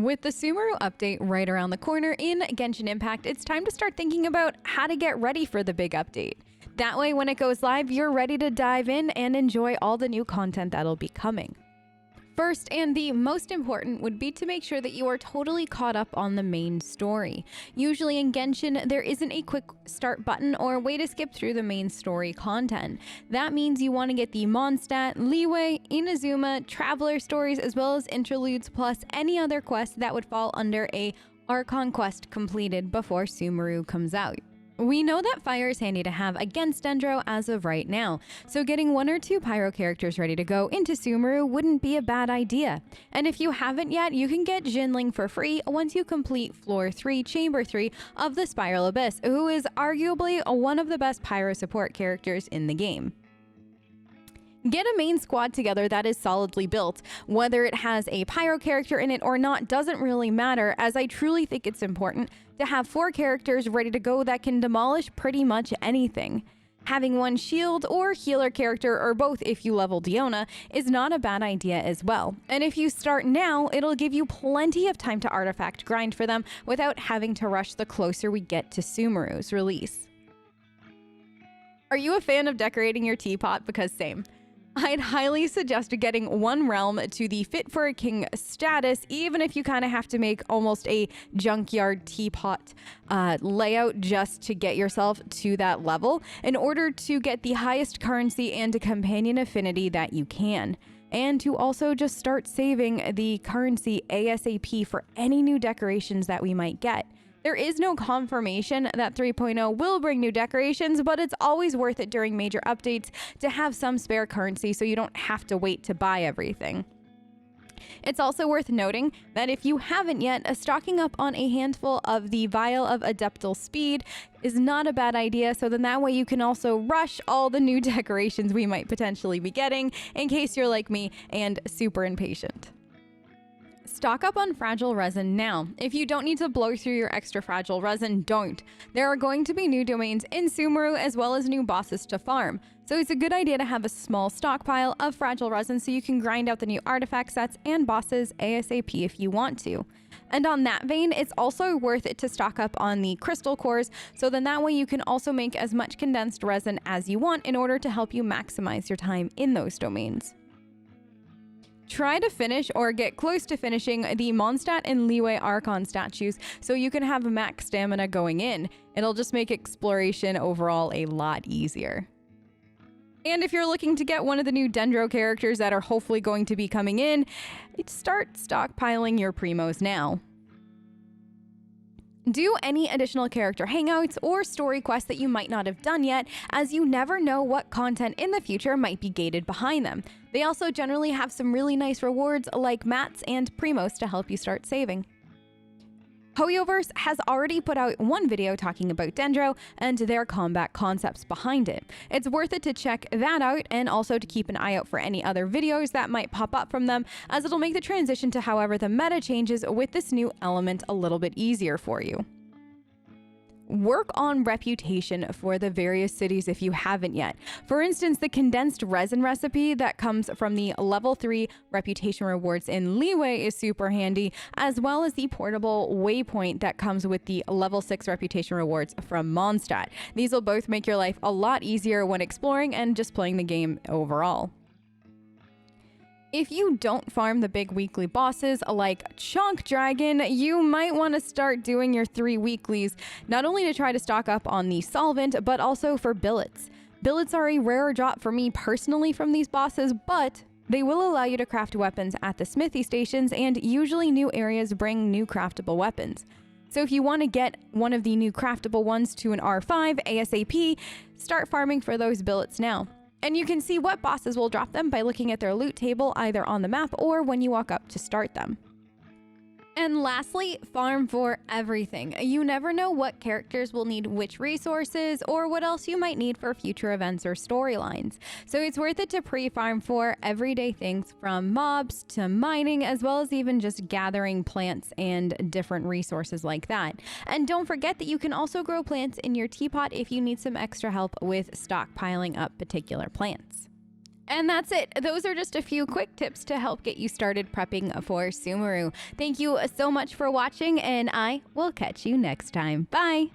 With the Sumeru update right around the corner in Genshin Impact, it's time to start thinking about how to get ready for the big update. That way, when it goes live, you're ready to dive in and enjoy all the new content that'll be coming. First, and the most important, would be to make sure that you are totally caught up on the main story. Usually in Genshin, there isn't a quick start button or way to skip through the main story content. That means you want to get the Mondstadt, Liyue, Inazuma, Traveler stories, as well as interludes, plus any other quest that would fall under a Archon quest completed before Sumeru comes out. We know that fire is handy to have against Dendro as of right now, so getting 1 or 2 pyro characters ready to go into Sumeru wouldn't be a bad idea. And if you haven't yet, you can get Jinling for free once you complete Floor 3, Chamber 3 of the Spiral Abyss, who is arguably one of the best pyro support characters in the game. Get a main squad together that is solidly built. Whether it has a pyro character in it or not doesn't really matter, as I truly think it's important to have 4 characters ready to go that can demolish pretty much anything. Having 1 shield or healer character, or both if you level Diona, is not a bad idea as well. And if you start now, it'll give you plenty of time to artifact grind for them without having to rush the closer we get to Sumeru's release. Are you a fan of decorating your teapot? Because same. I'd highly suggest getting 1 realm to the Fit for a King status, even if you kind of have to make almost a junkyard teapot layout just to get yourself to that level in order to get the highest currency and companion affinity that you can. And to also just start saving the currency ASAP for any new decorations that we might get. There is no confirmation that 3.0 will bring new decorations, but it's always worth it during major updates to have some spare currency so you don't have to wait to buy everything. It's also worth noting that if you haven't yet, stocking up on a handful of the Vial of Adeptal Speed is not a bad idea, so then that way you can also rush all the new decorations we might potentially be getting in case you're like me and super impatient. Stock up on fragile resin now. If you don't need to blow through your extra fragile resin, don't. There are going to be new domains in Sumeru as well as new bosses to farm. So it's a good idea to have a small stockpile of fragile resin so you can grind out the new artifact sets and bosses ASAP if you want to. And on that vein, it's also worth it to stock up on the crystal cores, so then that way you can also make as much condensed resin as you want in order to help you maximize your time in those domains. Try to finish or get close to finishing the Mondstadt and Liyue Archon statues so you can have max stamina going in. It'll just make exploration overall a lot easier. And if you're looking to get one of the new Dendro characters that are hopefully going to be coming in, start stockpiling your primos now. Do any additional character hangouts or story quests that you might not have done yet, as you never know what content in the future might be gated behind them. They also generally have some really nice rewards like mats and primos to help you start saving. Hoyoverse has already put out 1 video talking about Dendro and their combat concepts behind it. It's worth it to check that out and also to keep an eye out for any other videos that might pop up from them, as it'll make the transition to however the meta changes with this new element a little bit easier for you. Work on reputation for the various cities if you haven't yet. For instance, the condensed resin recipe that comes from the level 3 reputation rewards in Liyue is super handy, as well as the portable waypoint that comes with the level 6 reputation rewards from Mondstadt. These will both make your life a lot easier when exploring and just playing the game overall. If you don't farm the big weekly bosses like Chonk Dragon, you might want to start doing your 3 weeklies, not only to try to stock up on the solvent, but also for billets. Billets are a rare drop for me personally from these bosses, but they will allow you to craft weapons at the smithy stations, and usually new areas bring new craftable weapons. So if you want to get one of the new craftable ones to an R5 ASAP, start farming for those billets now. And you can see what bosses will drop them by looking at their loot table either on the map or when you walk up to start them. And lastly, farm for everything. You never know what characters will need which resources or what else you might need for future events or storylines. So it's worth it to pre-farm for everyday things from mobs to mining, as well as even just gathering plants and different resources like that. And don't forget that you can also grow plants in your teapot if you need some extra help with stockpiling up particular plants. And that's it. Those are just a few quick tips to help get you started prepping for Sumeru. Thank you so much for watching, and I will catch you next time. Bye!